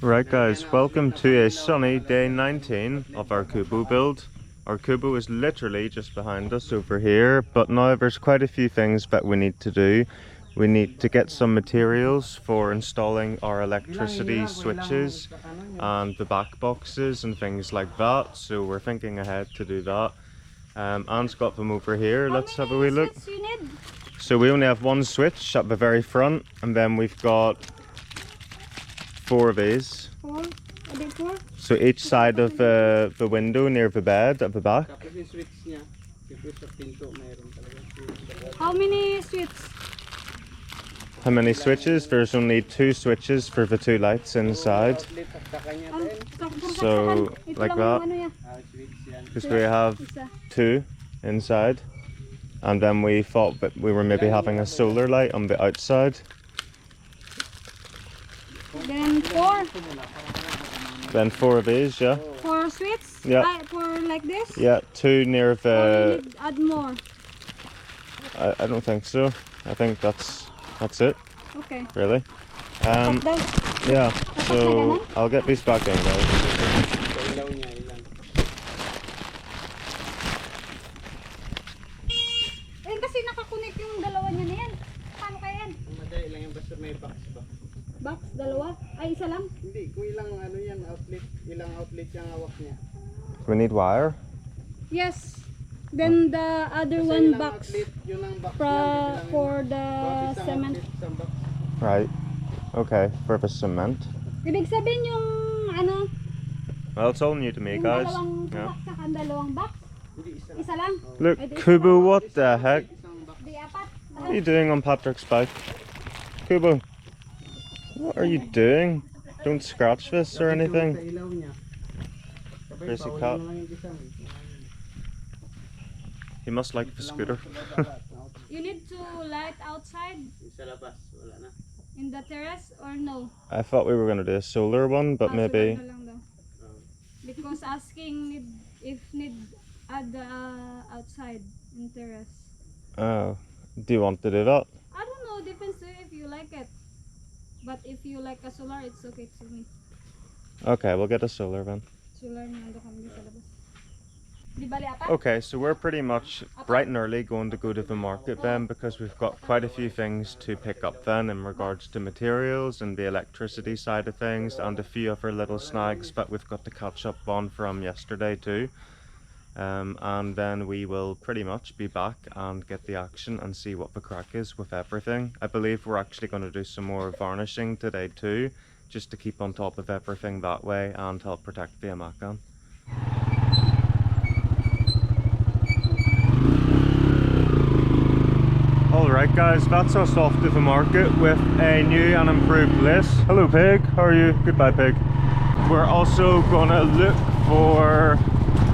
Right guys, welcome to a sunny day 19 of our kubu build. Our kubu is literally just behind us over here, but now there's quite a few things that we need to do. We need to get some materials for installing our electricity switches and the back boxes and things like that, so we're thinking ahead to do that. Anne's got them over here. Let's have a wee look. So we only have one switch at the very front, and then we've got 4 of these. 4? A bit 4? So each side of the window near the bed at the back. How many switches? How many switches? There's only 2 switches for the 2 lights inside. So like that. Because we have 2 inside. And then we thought that we were maybe having a solar light on the outside. Then 4. Then 4 of these, yeah. 4 switches? Yeah. 4 like this? Yeah, 2 near the... Or you need add more? I don't think so. I think that's it. Okay. Really. Yeah, so I'll get these back in, guys. Eh, kasi nakakunik yung dalawa niya na yan. Paano kaya yan? Madali lang yung basta may box ba? Box? Dalawa? Ay, isa lang? Hindi, kung ilang ano yan, outlet, ilang outlet yung hawak niya. We need wire? Yes. Then the other Kasi one ilang box outlet, yun ang box for the cement. Right. Okay, for the cement. Ibig sabihin yung ano? Well, it's all new to me, Yung guys. dalawang Yeah. box saka dalawang box? Isa lang? Look, Kubu, what the heck? Di apat? What are you doing on Patrick's bike? Kubu, what are you doing? Don't scratch this or anything. Crazy cat. He must like the scooter. You need to light outside in the terrace or no? I thought we were going to do a solar one, but maybe... Solar na lang daw. Because asking if need add the outside in terrace. Oh, do you want to do that? I don't know, depends if you like it. But if you like a solar, it's okay to me. Okay, we'll get a solar then. Solar na ando kami sa labas. Di bali apat? Okay, so we're pretty much bright and early going to go to the market then, because we've got quite a few things to pick up then in regards to materials and the electricity side of things, and a few other little snags that we've got to catch up on from yesterday too. And then we will pretty much be back and get the action and see what the crack is with everything. I believe we're actually going to do some more varnishing today too, just to keep on top of everything that way and help protect the Amakan. Alright guys, that's us off to the market with a new and improved list. Hello pig, how are you? Goodbye pig. We're also gonna look for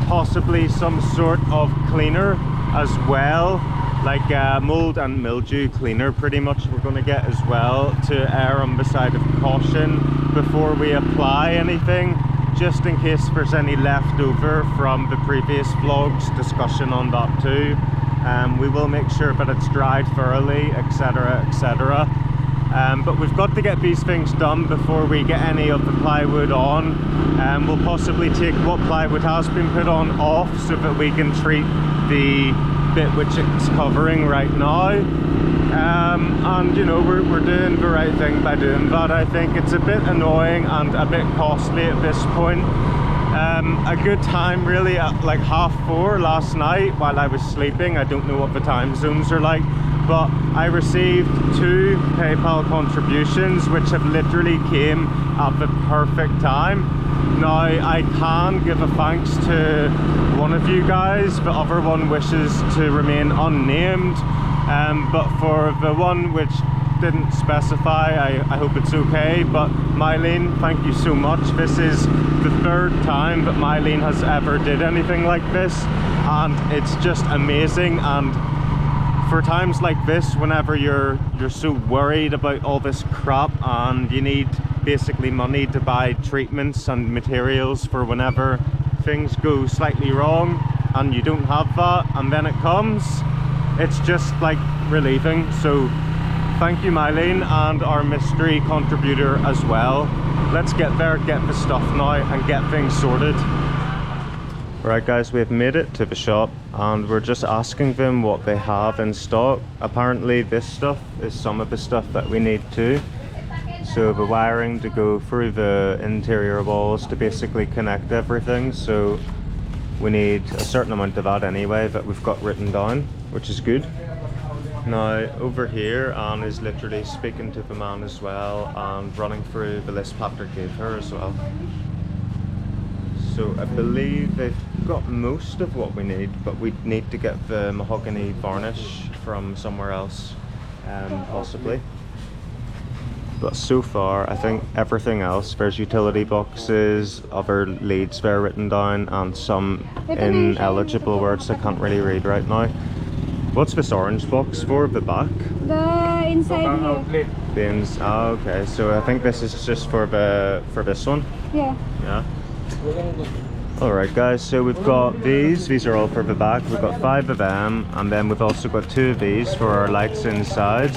possibly some sort of cleaner as well, like mold and mildew cleaner pretty much we're going to get as well, to err on the side of caution before we apply anything, just in case there's any leftover from the previous vlog's discussion on that too. We will make sure that it's dried thoroughly, etc, etc. But we've got to get these things done before we get any of the plywood on. We'll possibly take what plywood has been put on off so that we can treat the bit which it's covering right now. And you know, we're doing the right thing by doing that. I think it's a bit annoying and a bit costly at this point. A good time really at like 4:30 last night while I was sleeping. I don't know what the time zones are like, but I received 2 PayPal contributions which have literally came at the perfect time. Now I can give a thanks to one of you guys, the other one wishes to remain unnamed, but for the one which didn't specify, I hope it's okay. But Mylene, thank you so much. This is the 3rd time that Mylene has ever did anything like this, and it's just amazing. And for times like this, whenever you're so worried about all this crap and you need basically money to buy treatments and materials for whenever things go slightly wrong and you don't have that, and then it comes, it's just like relieving. So Thank you, Mylene, and our mystery contributor as well. Let's get there, get the stuff now, and get things sorted. Right guys, we've made it to the shop and we're just asking them what they have in stock. Apparently this stuff is some of the stuff that we need too. So the wiring to go through the interior walls to basically connect everything. So we need a certain amount of that anyway that we've got written down, which is good. Now over here, Anne is literally speaking to the man as well and running through the list Patrick gave her as well. So I believe they've got most of what we need, but we need to get the mahogany varnish from somewhere else, possibly. But so far, I think everything else, there's utility boxes, other leads there written down, and some ineligible words I can't really read right now. What's this orange box for, the back? The inside here. Oh, okay, so I think this is just for this one? Yeah. Yeah. Alright guys, so we've got these are all for the back. We've got 5 of them, and then we've also got 2 of these for our lights inside.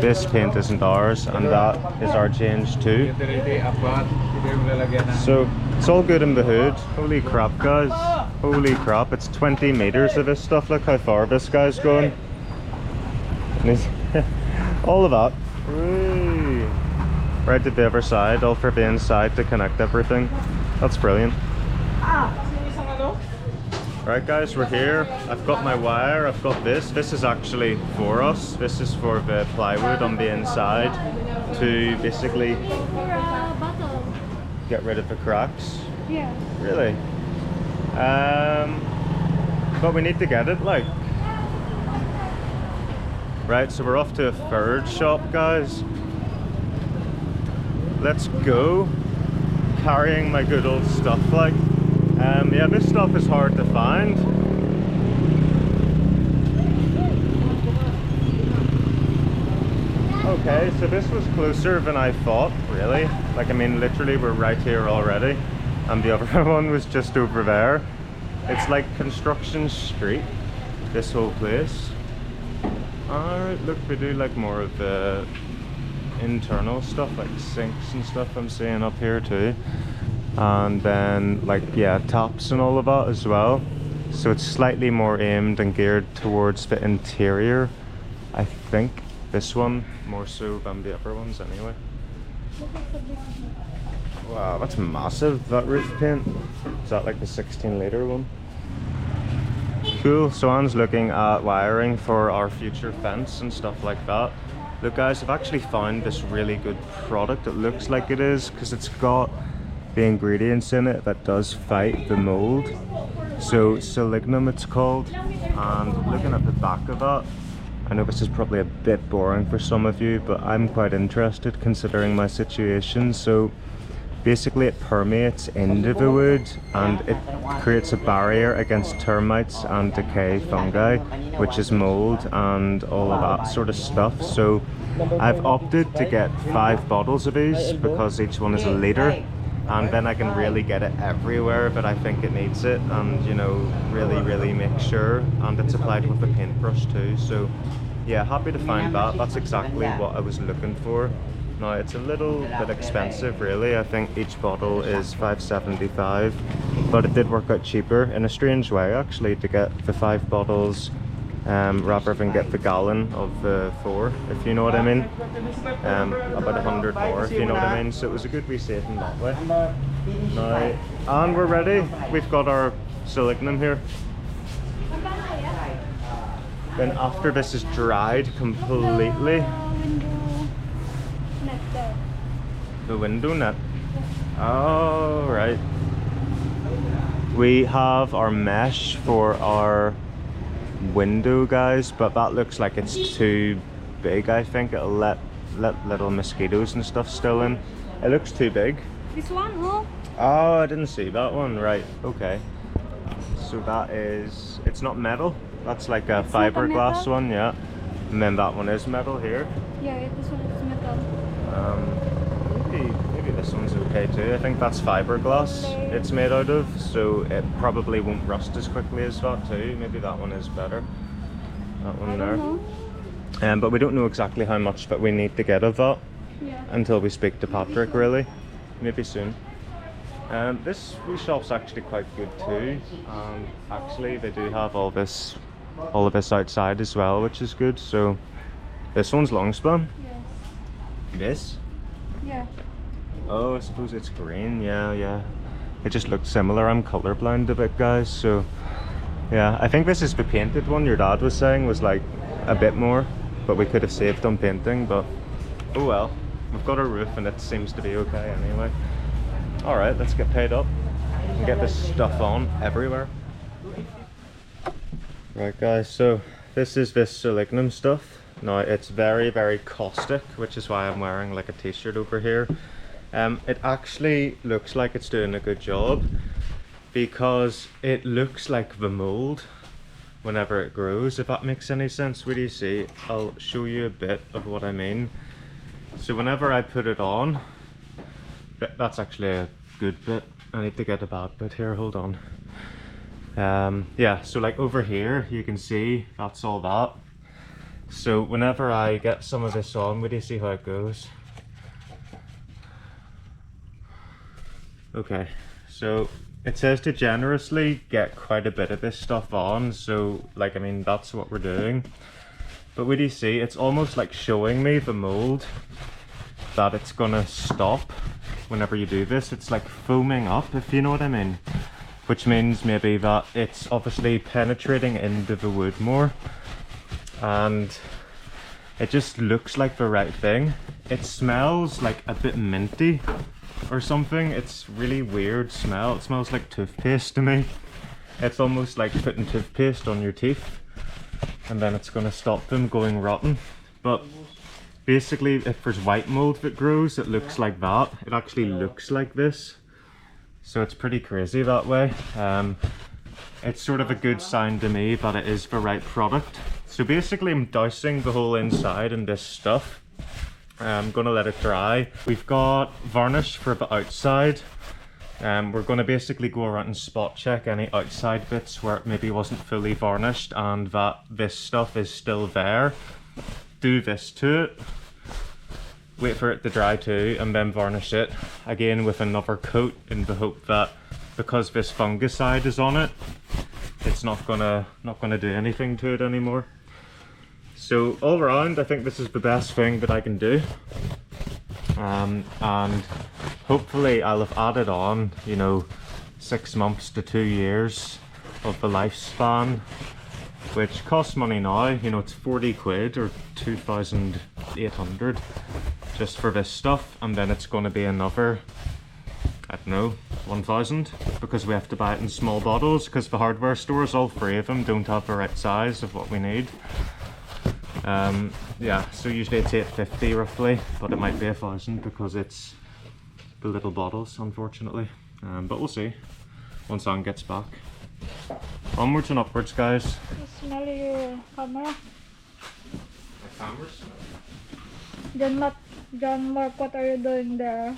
This paint isn't ours, and that is our change too. So it's all good in the hood. Holy crap guys, holy crap, it's 20 meters of this stuff. Look how far this guy's going. All of that. Whee. Right to the other side, all for the inside to connect everything. That's brilliant. Right guys, we're here. I've got my wire, I've got this. This is actually for us. This is for the plywood on the inside to basically get rid of the cracks. Yeah. Really? But we need to get it like. Right, so we're off to a third shop guys. Let's go. Carrying my good old stuff like. Yeah, this stuff is hard to find. Okay, so this was closer than I thought, really. Like, I mean, literally we're right here already, and the other one was just over there. It's like construction street, this whole place. Alright, look, we do like more of the internal stuff, like sinks and stuff I'm seeing up here too. And then like, yeah, taps and all of that as well. So it's slightly more aimed and geared towards the interior, I think. This one more so than the other ones anyway. Wow, that's massive, that roof paint. Is that like the 16-litre one? Cool, so Anne's looking at wiring for our future fence and stuff like that. Look guys, I've actually found this really good product. It looks like it is because it's got the ingredients in it that does fight the mold. So Selignum it's called, and looking at the back of that, I know this is probably a bit boring for some of you, but I'm quite interested considering my situation. So basically it permeates into the wood and it creates a barrier against termites and decay fungi, which is mold and all of that sort of stuff. So I've opted to get 5 bottles of these because each one is a litre, and then I can really get it everywhere but I think it needs it, and you know, really make sure. And it's applied with a paintbrush too, so yeah, happy to find that. That's exactly what I was looking for. Now it's a little bit expensive really. I think each bottle is $5.75, but it did work out cheaper in a strange way actually to get the 5 bottles rather than get the gallon of the 4, if you know what I mean. About 100 more, if you know what I mean. So it was a good wee saving that way. Now, and we're ready. We've got our Selignum here. Then after this is dried completely, the window net. Oh, right. We have our mesh for our window, guys, but that looks like it's too big. I think it'll let little mosquitoes and stuff still in. It looks too big. This one, oh? Oh, I didn't see that one. Right, okay. So that is, it's not metal. That's like a fiberglass one, yeah. And then that one is metal here. Yeah, this one is metal. Maybe this one's okay too. I think that's fiberglass it's made out of, so it probably won't rust as quickly as that too. Maybe that one is better. That one there. But we don't know exactly how much that we need to get of that Yeah. until we speak to Patrick, really. Maybe soon. This wee shop's actually quite good too. Actually, they do have all of this outside as well, which is good. So this one's long span. Yes. This? Yeah. Oh, I suppose it's green. Yeah. It just looked similar. I'm colorblind a bit, guys. So yeah, I think this is the painted one. Your dad was saying was like a bit more, but we could have saved on painting. But oh well, we've got a roof and it seems to be okay anyway. All right, let's get paid up and get this stuff on everywhere. Right guys, so this is this selenium stuff. Now it's very, very caustic, which is why I'm wearing like a t-shirt over here. It actually looks like it's doing a good job because it looks like the mold whenever it grows, if that makes any sense. What do you see? I'll show you a bit of what I mean. So whenever I put it on, that's actually a good bit. I need to get a bad bit here, hold on. Yeah, so like over here you can see that's all that. So whenever I get some of this on, do you see how it goes? Okay, so it says to generously get quite a bit of this stuff on, so like I mean that's what we're doing. But what do you see? It's almost like showing me the mold that it's gonna stop whenever you do this. It's like foaming up, if you know what I mean. Which means maybe that it's obviously penetrating into the wood more. And it just looks like the right thing. It smells like a bit minty or something. It's really weird smell. It smells like toothpaste to me. It's almost like putting toothpaste on your teeth and then it's gonna stop them going rotten. But basically, if there's white mold that grows, it looks like that. It actually looks like this. So it's pretty crazy that way. It's sort of a good sign to me that it is the right product. So basically I'm dousing the whole inside in this stuff. I'm gonna let it dry. We've got varnish for the outside. We're gonna basically go around and spot check any outside bits where it maybe wasn't fully varnished and that this stuff is still there. Do this to it. Wait for it to dry too and then varnish it again with another coat in the hope that because this fungicide is on it, it's not gonna do anything to it anymore. So all around I think this is the best thing that I can do. And hopefully I'll have added on, you know, 6 months to 2 years of the lifespan, which costs money now. You know, it's 40 quid or 2,800 just for this stuff, and then it's going to be another, I don't know, 1,000 because we have to buy it in small bottles because the hardware stores, all 3 of them, don't have the right size of what we need. Yeah, so usually it's 850 roughly, but it might be 1,000 because it's the little bottles, unfortunately. But we'll see once Anne gets back. Onwards and upwards, guys. Smell your camera. My camera's John Mark, what are you doing there?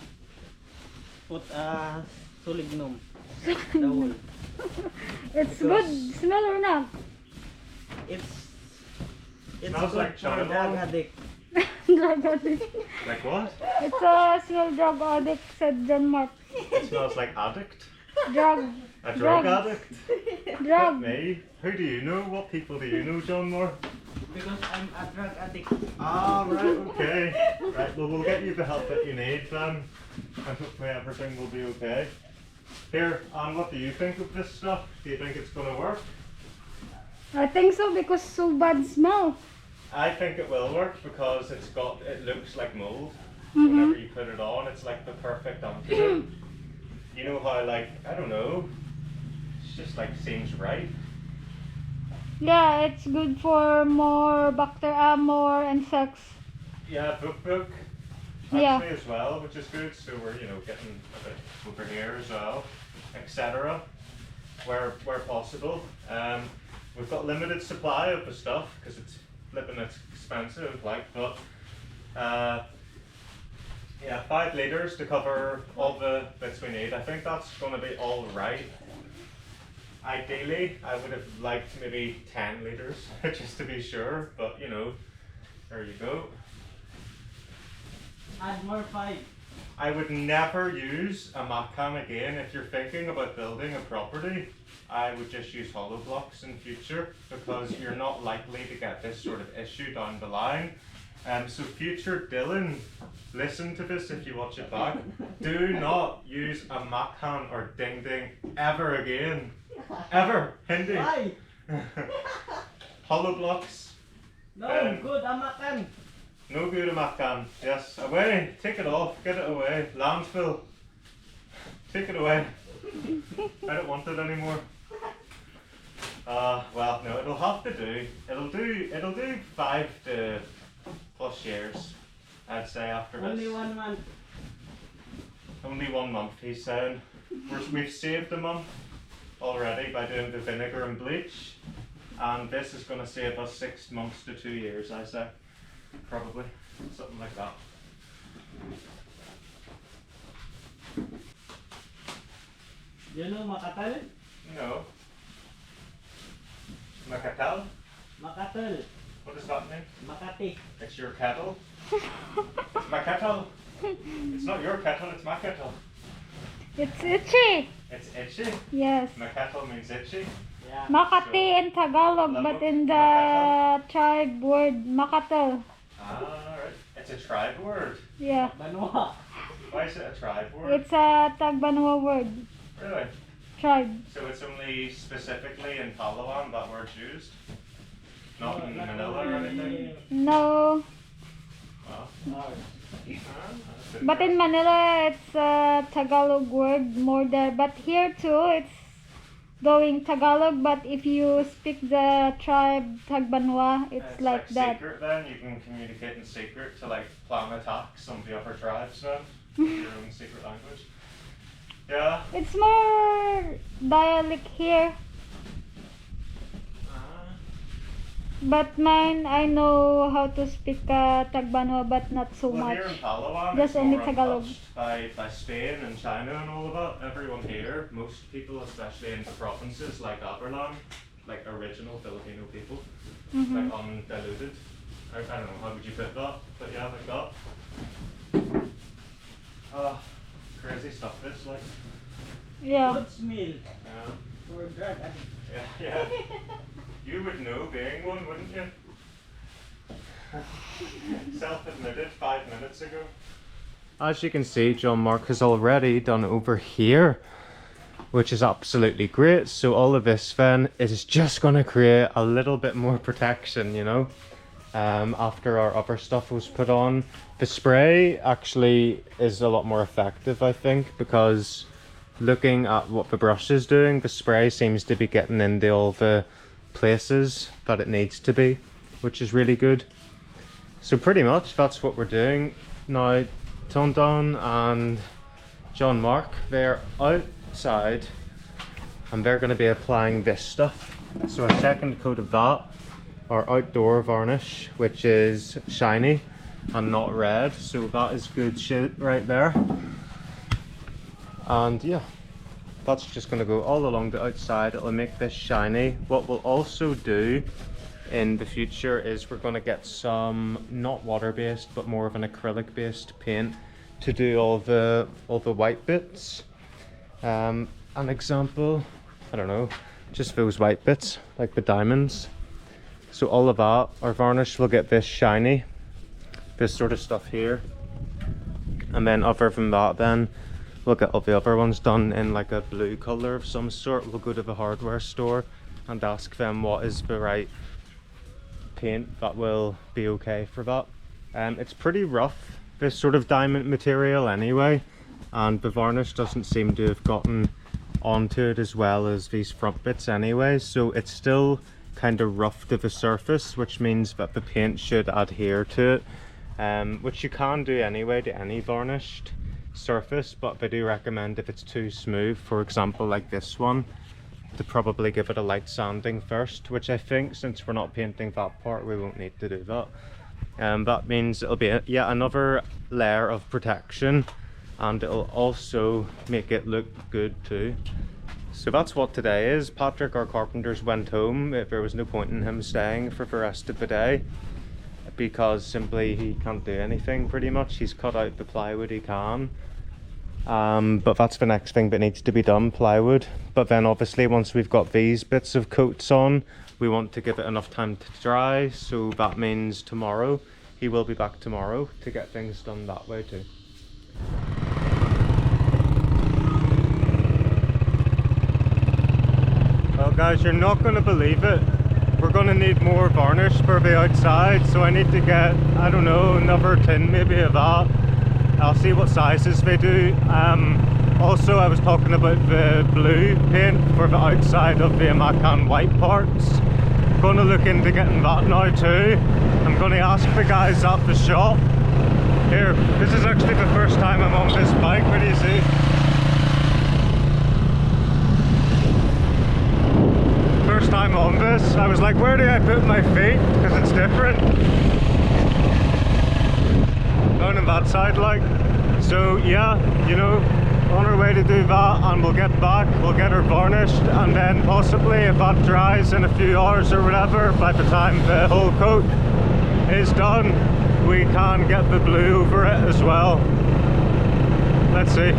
Put selenium. Dahon. It's good. Smell or not? It's Smells good like for chocolate. drug addict. Drug addict. like what? It's a smell drug addict, said John Mark. It smells like addict. Drug. A drug Drugs. addict? Drug. Me? Who do you know? What people do you know, John Moore? Because I'm a drug addict. Ah, right, okay. Right, well, we'll get you the help that you need then, and hopefully everything will be okay. Here, Anne, what do you think of this stuff? Do you think it's going to work? I think so because so bad smell. I think it will work because it looks like mold. Whenever you put it on, it's like the perfect antidote. You know how, like, I don't know, it's just like seems right. Yeah, it's good for more bacteria, more insects. Yeah, book actually Yeah. as well, which is good. So we're, you know, getting a bit over here as well, etc. Where possible. We've got limited supply of the stuff because it's flipping expensive, like, but yeah, 5 litres to cover all the bits we need. I think that's going to be all right. Ideally, I would have liked maybe 10 litres just to be sure, but you know, There you go. Add more 5. I would never use a mat can again. If you're thinking about building a property, I would just use hollow blocks in future, because you're not likely to get this sort of issue down the line. So future Dylan, listen to this if you watch it back. Do not use a mat can or ding ding ever again. Ever. Hindi. Why? Hollow blocks. No, Um, good, amakan. No good a mat can. Yes, away. Take it off. Get it away. Landfill. Take it away. I don't want it anymore. Well, no, it'll have to do. It'll do 5 to plus years, I'd say, after this. Only 1 month. Only 1 month, he's saying. We've saved a month already by doing the vinegar and bleach, and this is going to save us 6 months to 2 years, I say. Probably. Something like that. You know Makatal? No. Makatal? Makatal. What does that mean? Makati. It's your kettle? It's my kettle. It's not your kettle, it's my kettle. It's itchy. It's itchy. Yes. My kettle means itchy. Yeah. Makati in Tagalog, but in the tribe word Makatal. Ah, right. It's a tribe word. Yeah. Banwa. Why is it a tribe word? It's a Tagbanwa word. Really? Tribe. So it's only specifically in Palawan that word's used? Not in not Manila or only- anything? No. Well, No. that's But in Manila, it's a Tagalog word more there. But here too, it's going Tagalog. But if you speak the tribe Tagbanwa, it's like that. secret then? You can communicate in secret to like plan attacks on the other tribes then? Your own secret language? Yeah. It's more dialect here. But mine, I know how to speak Tagbanwa, but not so Well, much. here in Palawan, Just it's only more Tagalog. untouched by Spain and China and all of that. Everyone here, most people, especially in the provinces like Aborlan, like original Filipino people, Mhm. like undiluted. I don't know, how would you put that? But yeah, like that. Crazy stuff this, like. Yeah. Good smell Yeah, for drug addict. yeah. You would know being one, wouldn't you? Self-admitted 5 minutes ago. As you can see, John Mark has already done over here, which is absolutely great. So all of this then is just going to create a little bit more protection, you know, after our other stuff was put on. The spray actually is a lot more effective, I think, because looking at what the brush is doing, the spray seems to be getting into all the places that it needs to be, which is really good. So pretty much that's what we're doing now. Tonton and John Mark, they're outside and they're going to be applying this stuff. So a second coat of that, our outdoor varnish, which is shiny and not red, so that is good shit right there. And yeah, that's just going to go all along the outside. It'll make this shiny. What we'll also do in the future is we're going to get some not water-based but more of an acrylic-based paint to do all the white bits. An example, I don't know, just those white bits like the diamonds. So all of that, our varnish will get this shiny, this sort of stuff here, and then other than that, then we'll get all the other ones done in like a blue colour of some sort. We'll go to the hardware store and ask them what is the right paint that will be okay for that. It's pretty rough, this sort of diamond material anyway, and the varnish doesn't seem to have gotten onto it as well as these front bits anyway, so it's still kind of rough to the surface, which means that the paint should adhere to it, which you can do anyway to any varnished surface, but they do recommend if it's too smooth, for example like this one, to probably give it a light sanding first, which I think since we're not painting that part we won't need to do that. That means it'll be yet another layer of protection, and it'll also make it look good too. So that's what today is. Patrick, our carpenters, went home. There was no point in him staying for the rest of the day. because simply he can't do anything pretty much. He's cut out the plywood he can. But that's the next thing that needs to be done, plywood. But then obviously once we've got these bits of coats on, we want to give it enough time to dry, so that means tomorrow. He will be back tomorrow to get things done that way too. Well guys, you're not going to believe it. We're going to need more varnish for the outside, so I need to get, I don't know, another tin maybe of that. I'll see what sizes they do. Also, I was talking about the blue paint for the outside of the Macan white parts. I'm going to look into getting that now too. I'm going to ask the guys at the shop. Here, this is actually the first time I'm on this bike. What do you see? First time on this. I was like, where do I put my feet? Because it's different. Down on that side, like. So yeah, you know, on our way to do that, and we'll get back, we'll get her varnished, and then possibly if that dries in a few hours or whatever, by the time the whole coat is done, we can get the blue over it as well. Let's see.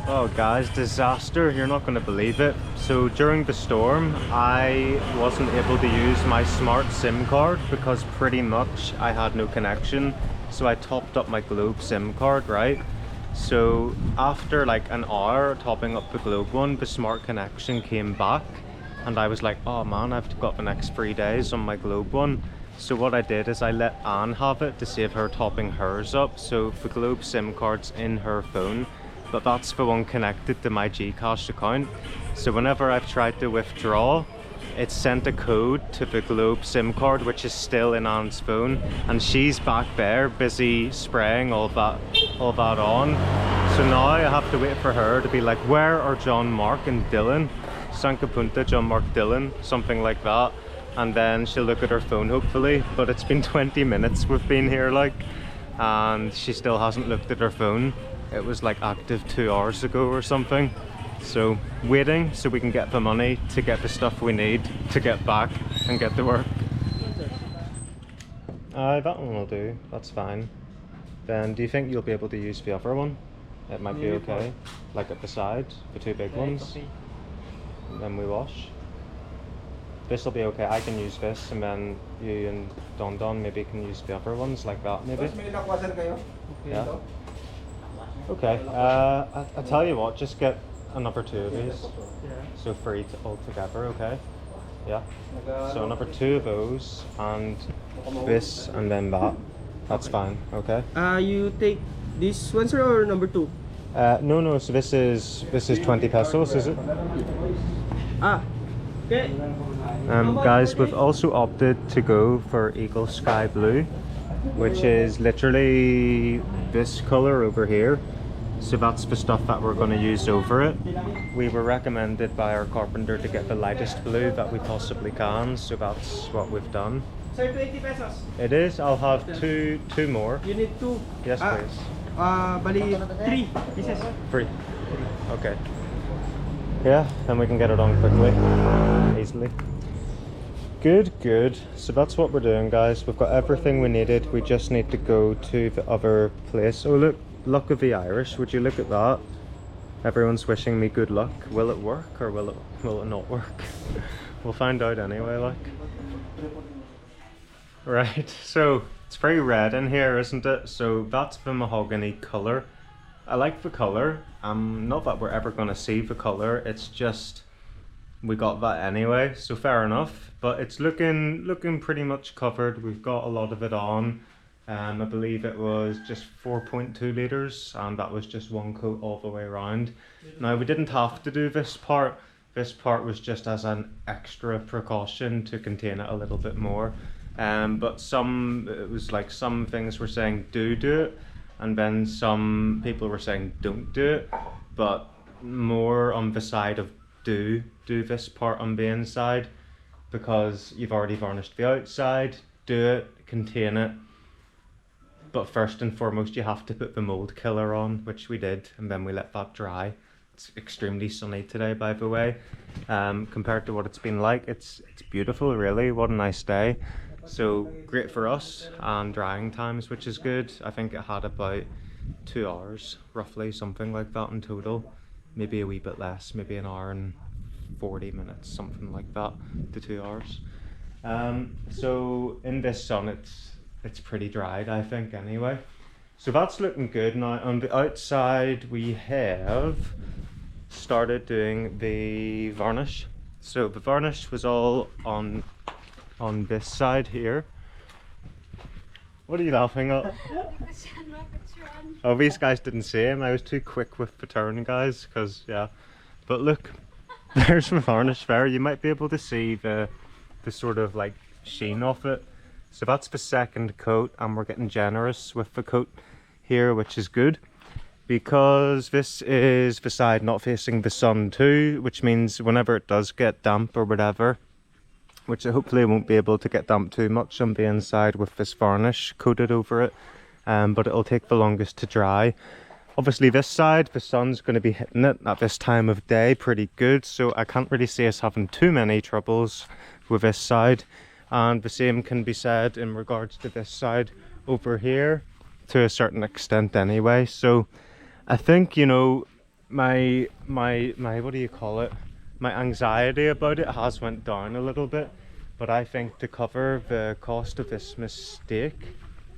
Oh guys, disaster, you're not going to believe it. So during the storm, I wasn't able to use my smart SIM card because pretty much I had no connection. So I topped up my Globe SIM card, right? So after like an hour topping up the Globe one, the smart connection came back, and I was like, oh man, I've got the next 3 days on my Globe one. So what I did is I let Anne have it to save her topping hers up. So the Globe SIM card's in her phone, but that's the one connected to my Gcash account. So whenever I've tried to withdraw, it's sent a code to the Globe SIM card, which is still in Anne's phone, and she's back there busy spraying all that on. So now I have to wait for her to be like, where are John, Mark and Dylan? Sankapunta, John, Mark, Dylan, something like that. And then she'll look at her phone hopefully, but it's been 20 minutes we've been here like, and she still hasn't looked at her phone. It was like active 2 hours ago or something. So waiting so we can get the money to get the stuff we need to get back and get to work. That one will do, that's fine. Then do you think you'll be able to use the other one? It might be okay, like at the side, the two big ones. And then we wash. This will be okay, I can use this, and then you and Don Don maybe can use the other ones like that maybe. Yeah. Okay, I'll tell you what, just get another 2 of these. So 3 altogether, okay? Yeah. So another 2 of those, and this, and then that. That's fine, okay? You take this one, sir, or number 2? No, so this is 20 pesos, is it? Okay. Guys, we've also opted to go for Eagle Sky Blue, which is literally this color over here. So that's the stuff that we're going to use over it. We were recommended by our carpenter to get the lightest blue that we possibly can, so that's what we've done. Sir, 20 pesos. It is. I'll have two more. You need 2. Yes, please. Bali 3 pieces. 3. Okay. Yeah, then we can get it on quickly, easily. Good. So that's what we're doing, guys. We've got everything we needed. We just need to go to the other place. Oh look, Luck of the Irish. Would you look at that? Everyone's wishing me good luck. Will it work or will it not work? We'll find out anyway, like. Right, so it's very red in here, isn't it? So that's the mahogany colour. I like the colour. Not that we're ever going to see the colour, it's just we got that anyway, so fair enough. But it's looking pretty much covered. We've got a lot of it on. I believe it was just 4.2 litres, and that was just one coat all the way around. Now we didn't have to do this part. This part was just as an extra precaution to contain it a little bit more. But it was like some things were saying do it, and then some people were saying don't do it, but more on the side of do this part on the inside, because you've already varnished the outside. Do it, contain it, but first and foremost you have to put the mold killer on, which we did, and then we let that dry. It's extremely sunny today, by the way. Compared to what it's been like, it's beautiful, really. What a nice day. So great for us, and drying times, which is good. I think it had about 2 hours, roughly, something like that in total. Maybe a wee bit less, maybe an hour and 40 minutes, something like that, to 2 hours. So in this sun, it's pretty dried, I think, anyway. So that's looking good. Now on the outside, we have started doing the varnish. So the varnish was all on this side here. What are you laughing at? Oh, these guys didn't see him. I was too quick with the turn, guys, because yeah. But look, there's the varnish there. You might be able to see the sort of like sheen off it. So that's the second coat, and we're getting generous with the coat here, which is good, because this is the side not facing the sun too, which means whenever it does get damp or whatever, which I hopefully won't be able to get damp too much on the inside with this varnish coated over it, but it'll take the longest to dry. Obviously this side, the sun's going to be hitting it at this time of day pretty good, so I can't really see us having too many troubles with this side. And the same can be said in regards to this side over here, to a certain extent anyway. So I think, you know, my what do you call it, my anxiety about it has went down a little bit. But I think to cover the cost of this mistake,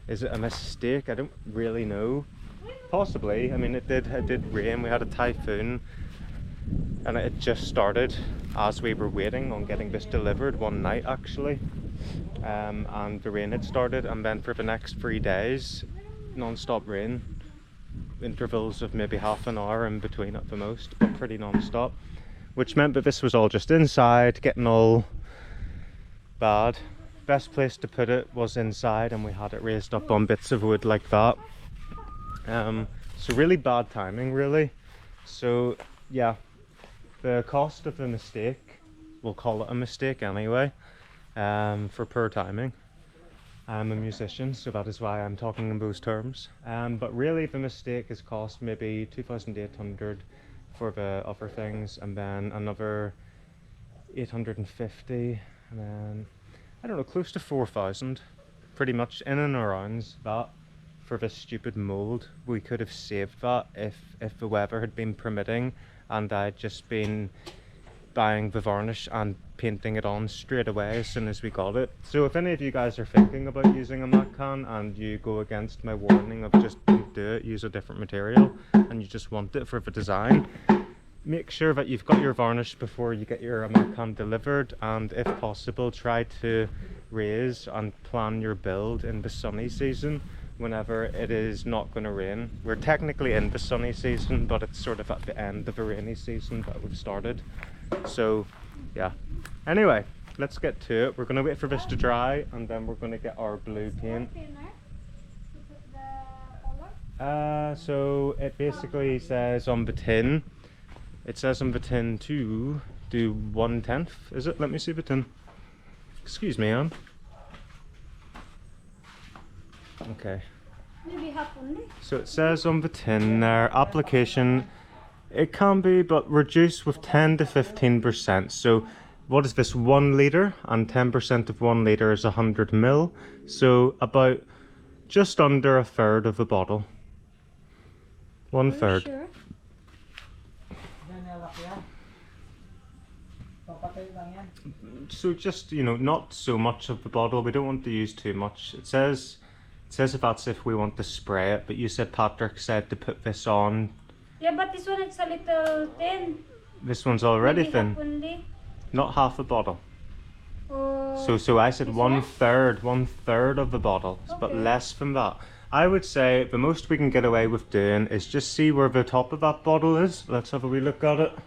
is it a mistake? I don't really know. Possibly. I mean, it did rain. We had a typhoon, and it just started as we were waiting on getting this delivered one night actually. And the rain had started, and then for the next 3 days, non-stop rain, intervals of maybe half an hour in between at the most, but pretty non-stop, which meant that this was all just inside, getting all bad. Best place to put it was inside, and we had it raised up on bits of wood like that. So really bad timing, really. So yeah, the cost of the mistake, we'll call it a mistake anyway, for poor timing. I'm a musician, so that is why I'm talking in those terms. But really the mistake has cost maybe 2,800 for the other things, and then another 850, and then I don't know, close to 4,000, pretty much in and around that, for this stupid mold. We could have saved that if the weather had been permitting, and I'd just been buying the varnish and painting it on straight away as soon as we got it. So if any of you guys are thinking about using a matte can and you go against my warning of just don't do it, use a different material, and you just want it for the design, make sure that you've got your varnish before you get your matte can delivered, and if possible try to raise and plan your build in the sunny season whenever it is not going to rain. We're technically in the sunny season, but it's sort of at the end of the rainy season that we've started. So yeah, anyway, let's get to it. We're going to wait for this to dry, and then we're going to get our blue paint. So it basically says on the tin, to do 1/10, is it? Let me see the tin. Excuse me, Anne. Okay. Maybe half only. So it says on the tin there, application, it can be, but reduce with 10 to 15%. So what is this, 1 litre? And 10% of 1 litre is 100 ml. So about just under a third of the bottle. 1/3. Sure. So just, you know, not so much of the bottle. We don't want to use too much. It says if that's if we want to spray it, but you said, Patrick said to put this on. Yeah, but this one it's a little thin. This one's already Maybe thin. half only. Not half a bottle. Oh, So I said this 1/3 of the bottle, but Okay. less than that. I would say the most we can get away with doing is just see where the top of that bottle is. Let's have a wee look at it.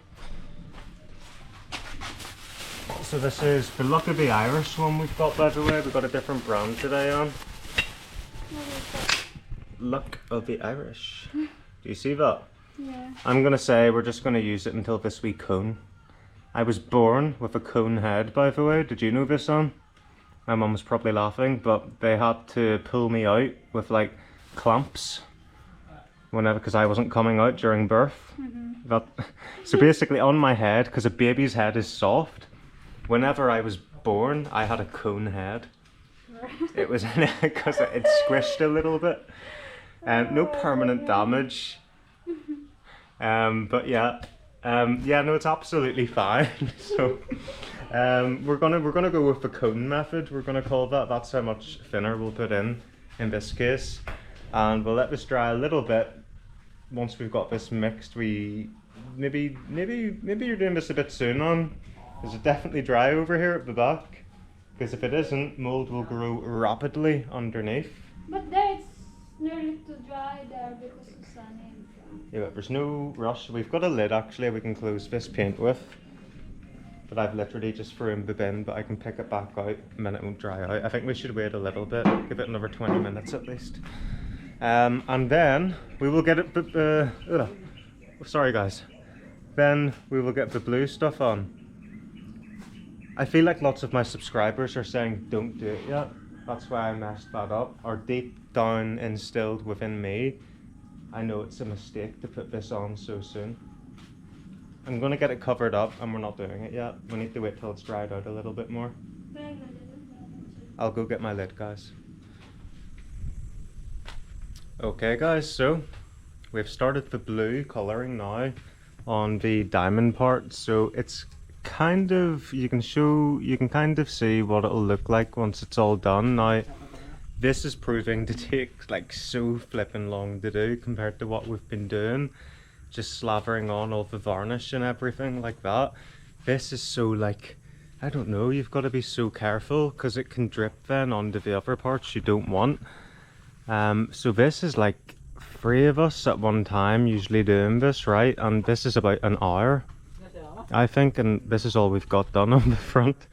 So this is the Luck of the Irish one we've got, by the way. We've got a different brand today on. Luck of the Irish. Do you see that? yeah. I'm gonna say we're just gonna use it until this wee cone. I was born with a cone head, by the way. Did you know this, Anne? My mum was probably laughing, but they had to pull me out with like clamps whenever, because I wasn't coming out during birth. So basically on my head, because a baby's head is soft, whenever I was born I had a cone head. never. It was because it squished a little bit. No permanent damage. But yeah, yeah, no, it's absolutely fine. So we're gonna go with the cone method. We're gonna call that. That's how much thinner we'll put in this case, and we'll let this dry a little bit. Once we've got this mixed, we maybe you're doing this a bit soon on. Is it definitely dry over here at the back? Because if it isn't, mold will grow rapidly underneath. But there it's nearly to dry there because it's sunny. Yeah, but there's no rush. We've got a lid actually we can close this paint with. But I've literally just threw in the bin, but I can pick it back out the minute it won't dry out. I think we should wait a little bit, give it another 20 minutes at least. And then we will get it, sorry guys. Then we will get the blue stuff on. I feel like lots of my subscribers are saying don't do it yet. That's why I messed that up. Or deep down instilled within me, I know it's a mistake to put this on so soon. I'm gonna get it covered up and we're not doing it yet. We need to wait till it's dried out a little bit more. I'll go get my lid, guys. Okay guys, so we've started the blue colouring now on the diamond part. So it's kind of, you can kind of see what it'll look like once it's all done. Now this is proving to take like so flipping long to do compared to what we've been doing, just slavering on all the varnish and everything like that. This is so like, I don't know, you've got to be so careful because it can drip then onto the other parts you don't want. So this is like 3 of us at one time usually doing this, right? And this is about an hour, I think, and this is all we've got done on the front.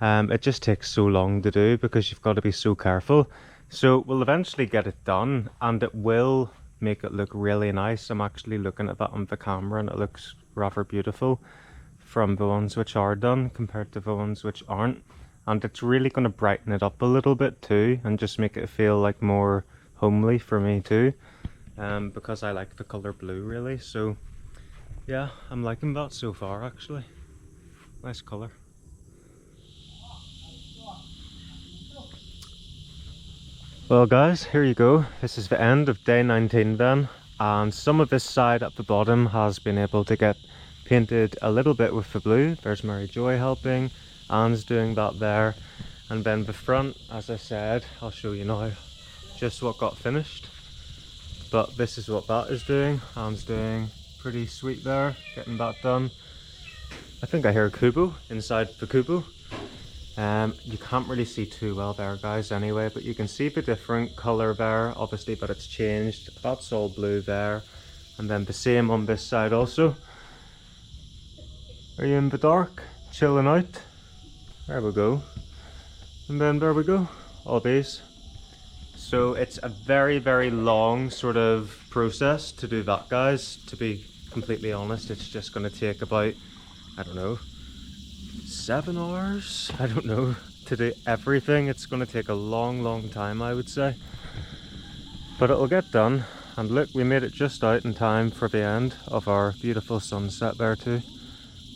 It just takes so long to do because you've got to be so careful. So we'll eventually get it done and it will make it look really nice. I'm actually looking at that on the camera and it looks rather beautiful from the ones which are done compared to the ones which aren't. And it's really going to brighten it up a little bit too and just make it feel like more homely for me too, because I like the colour blue really. So yeah, I'm liking that so far actually. Nice colour. Well guys, here you go. This is the end of day 19 then, and some of this side at the bottom has been able to get painted a little bit with the blue. There's Mary Joy helping, Anne's doing that there, and then the front, as I said, I'll show you now just what got finished. But this is what that is doing. Anne's doing pretty sweet there, getting that done. I think I hear a kubu inside the kubu. You can't really see too well there guys anyway, but you can see the different colour there obviously, but it's changed. That's all blue there, and then the same on this side also. Are you in the dark chilling out? There we go, and then there we go, all these. So it's a very long sort of process to do that guys. To be completely honest, it's just going to take about, I don't know, 7 hours, I don't know, to do everything. It's going to take a long time, I would say, but it'll get done. And look, we made it just out in time for the end of our beautiful sunset there too,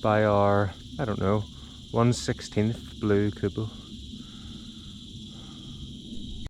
by our, I don't know, 1/16 blue kubu.